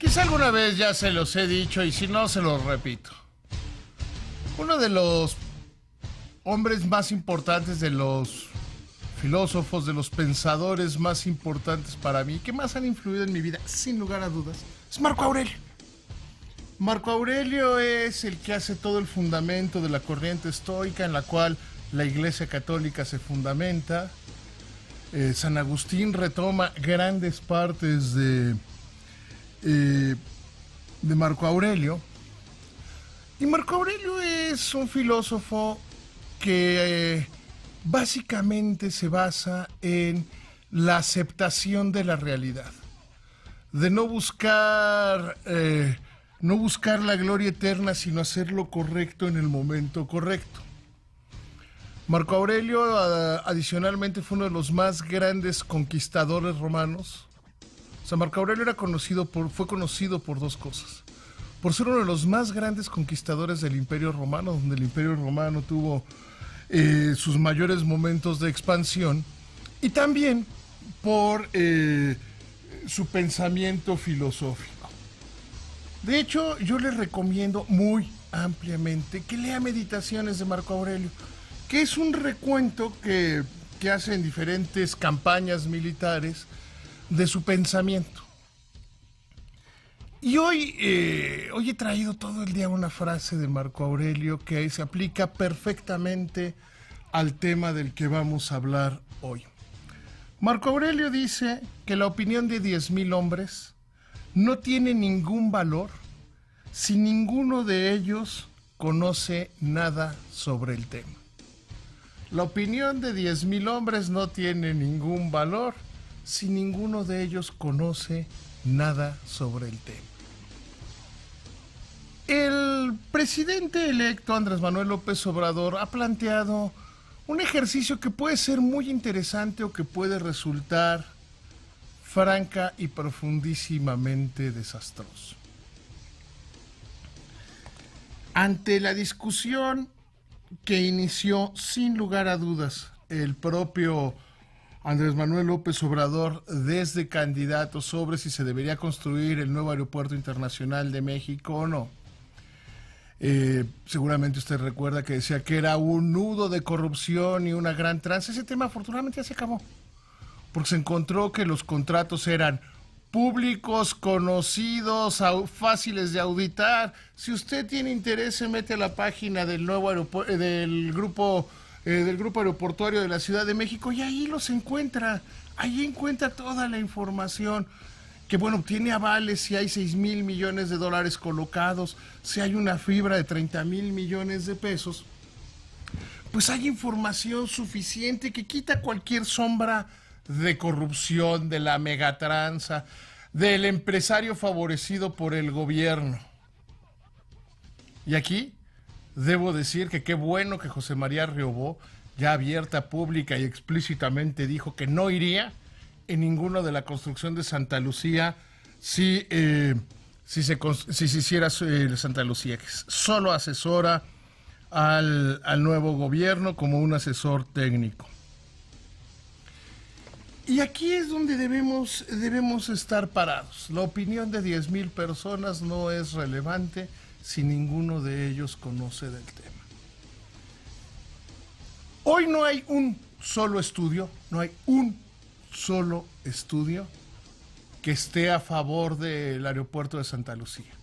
Quizá alguna vez ya se los he dicho y si no se los repito. Uno de los hombres más importantes, de los filósofos, de los pensadores más importantes para mí, que más han influido en mi vida, sin lugar a dudas, es Marco Aurelio. Marco Aurelio es el que hace todo el fundamento de la corriente estoica en la cual la Iglesia Católica se fundamenta. San Agustín retoma grandes partes de Marco Aurelio. Y Marco Aurelio es un filósofo que básicamente se basa en la aceptación de la realidad, de no buscar la gloria eterna, sino hacer lo correcto en el momento correcto. Marco Aurelio, adicionalmente, fue uno de los más grandes conquistadores romanos. O sea, Marco Aurelio fue conocido por dos cosas. Por ser uno de los más grandes conquistadores del Imperio Romano, donde el Imperio Romano tuvo sus mayores momentos de expansión, y también por su pensamiento filosófico. De hecho, yo les recomiendo muy ampliamente que lea Meditaciones de Marco Aurelio, que es un recuento que hace en diferentes campañas militares de su pensamiento. Y hoy he traído todo el día una frase de Marco Aurelio que se aplica perfectamente al tema del que vamos a hablar hoy. Marco Aurelio dice que la opinión de 10,000 hombres no tiene ningún valor si ninguno de ellos conoce nada sobre el tema. La opinión de 10,000 hombres no tiene ningún valor si ninguno de ellos conoce nada sobre el tema. El presidente electo Andrés Manuel López Obrador ha planteado un ejercicio que puede ser muy interesante o que puede resultar franca y profundísimamente desastroso. Ante la discusión que inició sin lugar a dudas el propio Andrés Manuel López Obrador desde candidato sobre si se debería construir el nuevo aeropuerto internacional de México o no. Seguramente usted recuerda que decía que era un nudo de corrupción y una gran tranza. Ese tema afortunadamente ya se acabó, porque se encontró que los contratos eran públicos, conocidos, fáciles de auditar. Si usted tiene interés, se mete a la página del nuevo aeropuerto, del grupo aeroportuario de la Ciudad de México, y ahí los encuentra. Ahí encuentra toda la información. Que bueno, tiene avales si hay 6,000 millones de dólares colocados, si hay una fibra de 30,000 millones de pesos. Pues hay información suficiente que quita cualquier sombra de corrupción, de la megatranza, del empresario favorecido por el gobierno. Y aquí debo decir que qué bueno que José María Riobó, ya abierta, pública y explícitamente, dijo que no iría en ninguno de la construcción de Santa Lucía si se hiciera Santa Lucía, que solo asesora al nuevo gobierno como un asesor técnico. Y aquí es donde debemos estar parados. La opinión de 10,000 personas no es relevante si ninguno de ellos conoce del tema. Hoy no hay un solo estudio que esté a favor del aeropuerto de Santa Lucía.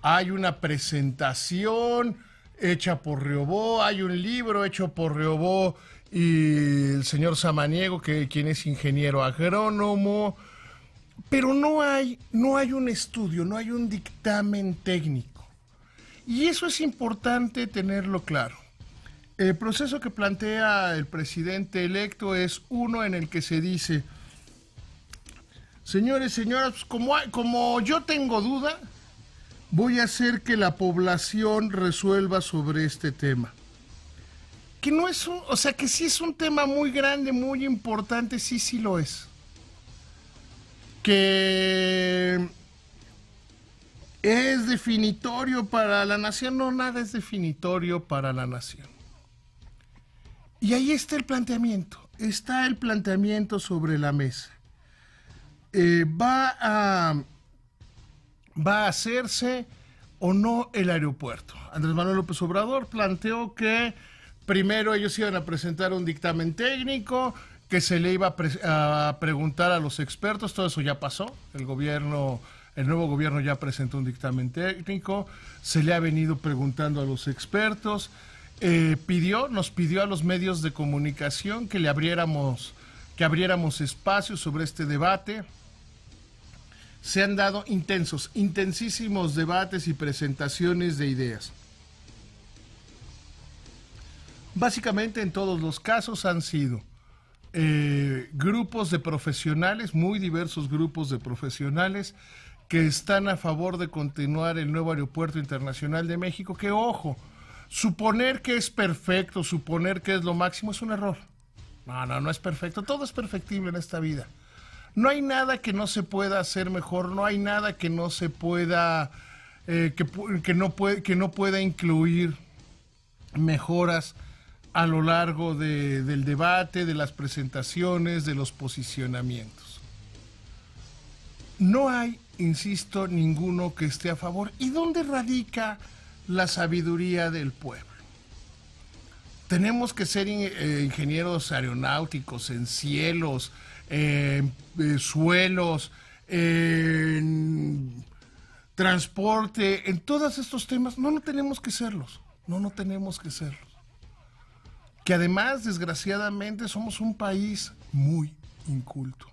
Hay una presentación hecha por Riobó, hay un libro hecho por Riobó y el señor Samaniego, quien es ingeniero agrónomo, pero no hay un estudio, no hay un dictamen técnico. Y eso es importante tenerlo claro. El proceso que plantea el presidente electo es uno en el que se dice: señores, señoras, como yo tengo duda, voy a hacer que la población resuelva sobre este tema. Que no es que sí es un tema muy grande, muy importante, sí lo es. Que es definitorio para la nación, no, nada es definitorio para la nación. Y ahí está el planteamiento sobre la mesa. Va va a hacerse o no el aeropuerto. Andrés Manuel López Obrador planteó que primero ellos iban a presentar un dictamen técnico, que se le iba a preguntar a los expertos. Todo eso ya pasó. El nuevo gobierno ya presentó un dictamen técnico, se le ha venido preguntando a los expertos, nos pidió a los medios de comunicación que abriéramos espacios sobre este debate. Se han dado intensísimos debates y presentaciones de ideas. Básicamente en todos los casos han sido grupos de profesionales, muy diversos grupos de profesionales, que están a favor de continuar el nuevo Aeropuerto Internacional de México, que ojo, suponer que es perfecto, suponer que es lo máximo es un error. No es perfecto, todo es perfectible en esta vida. No hay nada que no se pueda hacer mejor, no hay nada que no se pueda, que no pueda incluir mejoras a lo largo del debate, de las presentaciones, de los posicionamientos. No hay, insisto, ninguno que esté a favor. ¿Y dónde radica la sabiduría del pueblo? Tenemos que ser ingenieros aeronáuticos, en cielos, suelos, en transporte, en todos estos temas. No tenemos que serlos. No tenemos que serlos. Que además, desgraciadamente, somos un país muy inculto.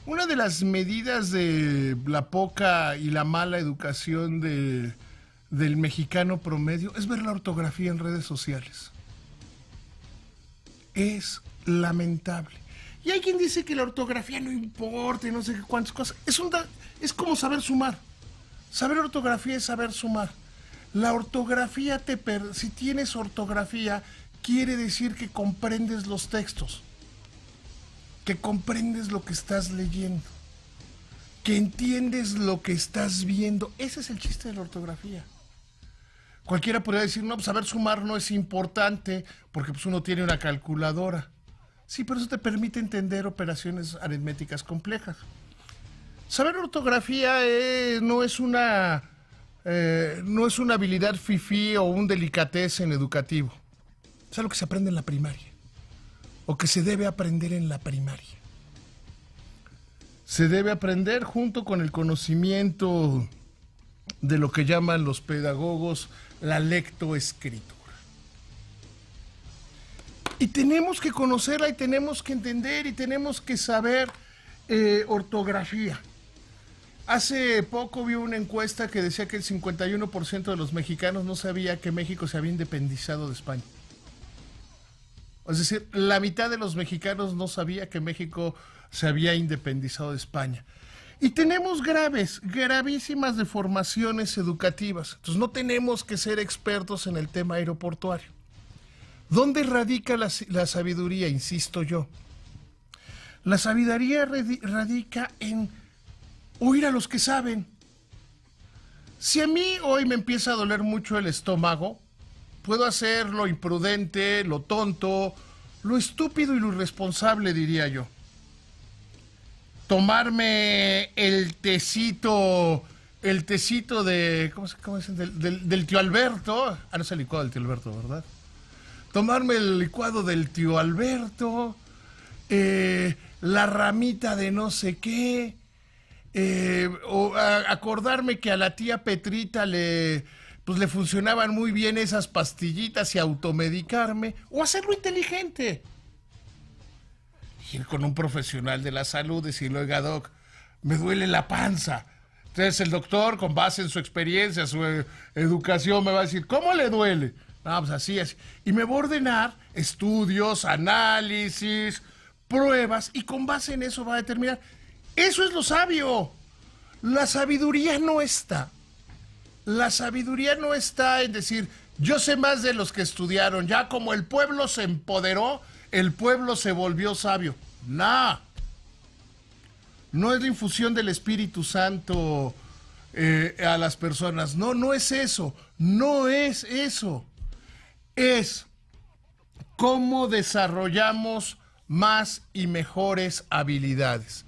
Una de las medidas de la poca y la mala educación del mexicano promedio es ver la ortografía en redes sociales. Es lamentable. Y hay quien dice que la ortografía no importa y no sé qué cuántas cosas. Es como saber sumar. Saber ortografía es saber sumar. La ortografía, si tienes ortografía, quiere decir que comprendes los textos, que comprendes lo que estás leyendo, que entiendes lo que estás viendo. Ese es el chiste de la ortografía. Cualquiera podría decir, no, pues saber sumar no es importante porque pues uno tiene una calculadora. Sí, pero eso te permite entender operaciones aritméticas complejas. Saber ortografía no es una habilidad fifí o un delicatessen educativo. Es algo que se aprende en la primaria o que se debe aprender en la primaria. Se debe aprender junto con el conocimiento de lo que llaman los pedagogos la lectoescritura. Y tenemos que conocerla y tenemos que entender y tenemos que saber ortografía. Hace poco vi una encuesta que decía que el 51% de los mexicanos no sabía que México se había independizado de España. Es decir, la mitad de los mexicanos no sabía que México se había independizado de España. Y tenemos gravísimas deformaciones educativas. Entonces no tenemos que ser expertos en el tema aeroportuario. ¿Dónde radica la sabiduría? Insisto yo. La sabiduría radica en oír a los que saben. Si a mí hoy me empieza a doler mucho el estómago, puedo hacer lo imprudente, lo tonto, lo estúpido y lo irresponsable, diría yo. Tomarme el tecito de, ¿cómo es? Del tío Alberto. No es el licuado del tío Alberto, ¿verdad? Tomarme el licuado del tío Alberto, la ramita de no sé qué, o acordarme que a la tía Petrita le funcionaban muy bien esas pastillitas y automedicarme, o hacerlo inteligente. Ir con un profesional de la salud, decirle, oiga, doc, me duele la panza. Entonces el doctor, con base en su experiencia, su educación, me va a decir, ¿cómo le duele? No, pues así. Y me va a ordenar estudios, análisis, pruebas, y con base en eso va a determinar. Eso es lo sabio. La sabiduría no está. La sabiduría no está en decir, yo sé más de los que estudiaron. Ya como el pueblo se empoderó, el pueblo se volvió sabio. No. No es la infusión del Espíritu Santo a las personas. No es eso. No es eso. Es cómo desarrollamos más y mejores habilidades.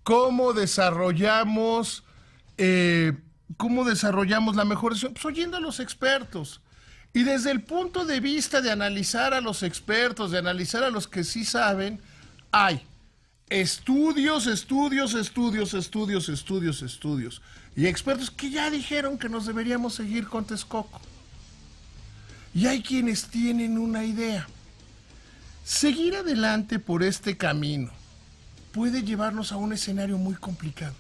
Cómo desarrollamos ¿Cómo desarrollamos la mejor decisión? Pues oyendo a los expertos. Y desde el punto de vista de analizar a los expertos, de analizar a los que sí saben, hay estudios y expertos que ya dijeron que nos deberíamos seguir con Texcoco. Y hay quienes tienen una idea. Seguir adelante por este camino puede llevarnos a un escenario muy complicado.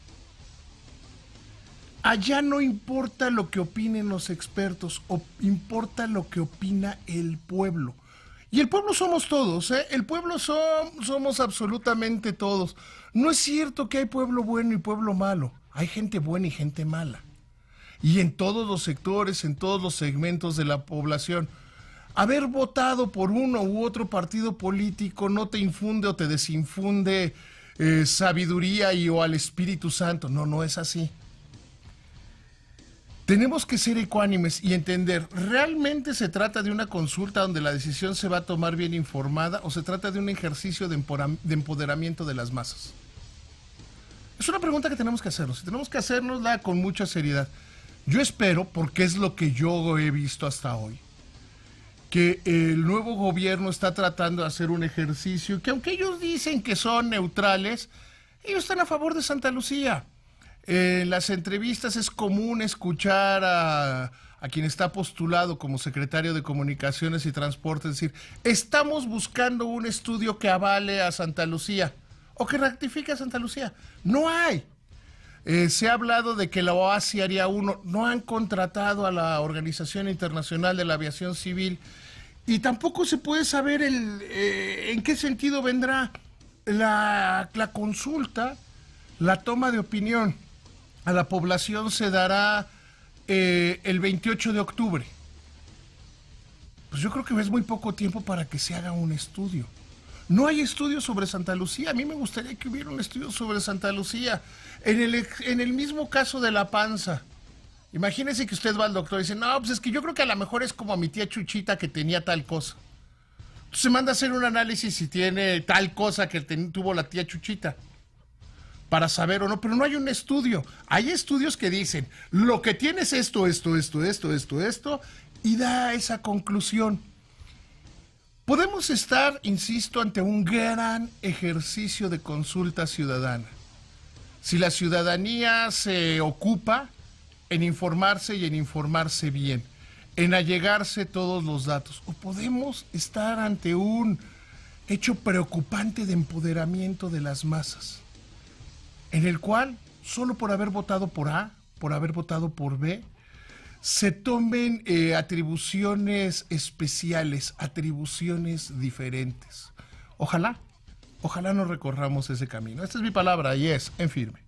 Allá no importa lo que opinen los expertos, importa lo que opina el pueblo. Y el pueblo somos todos, ¿eh? El pueblo somos absolutamente todos. No es cierto que hay pueblo bueno y pueblo malo. Hay gente buena y gente mala. Y en todos los sectores, en todos los segmentos de la población. Haber votado por uno u otro partido político no te infunde o te desinfunde sabiduría o al Espíritu Santo. No, no es así. Tenemos que ser ecuánimes y entender, ¿realmente se trata de una consulta donde la decisión se va a tomar bien informada o se trata de un ejercicio de empoderamiento de las masas? Es una pregunta que tenemos que hacernos y tenemos que hacernosla con mucha seriedad. Yo espero, porque es lo que yo he visto hasta hoy, que el nuevo gobierno está tratando de hacer un ejercicio que, aunque ellos dicen que son neutrales, ellos están a favor de Santa Lucía. En las entrevistas es común escuchar a quien está postulado como secretario de Comunicaciones y Transportes decir, estamos buscando un estudio que avale a Santa Lucía o que ratifique a Santa Lucía. No hay. Se ha hablado de que la OASI haría uno. No han contratado a la Organización Internacional de la Aviación Civil y tampoco se puede saber en qué sentido vendrá la consulta, la toma de opinión a la población se dará el 28 de octubre. Pues yo creo que es muy poco tiempo para que se haga un estudio. No hay estudio sobre Santa Lucía. A mí me gustaría que hubiera un estudio sobre Santa Lucía. En el mismo caso de la panza. Imagínese que usted va al doctor y dice, no, pues es que yo creo que a lo mejor es como a mi tía Chuchita que tenía tal cosa. Entonces se manda a hacer un análisis si tiene tal cosa que tuvo la tía Chuchita, para saber o no, pero no hay un estudio. Hay estudios que dicen, lo que tienes es esto, y da esa conclusión. Podemos estar, insisto, ante un gran ejercicio de consulta ciudadana. Si la ciudadanía se ocupa en informarse y en informarse bien, en allegarse todos los datos, o podemos estar ante un hecho preocupante de empoderamiento de las masas, en el cual, solo por haber votado por A, por haber votado por B, se tomen atribuciones especiales, atribuciones diferentes. Ojalá no recorramos ese camino. Esta es mi palabra y es en firme.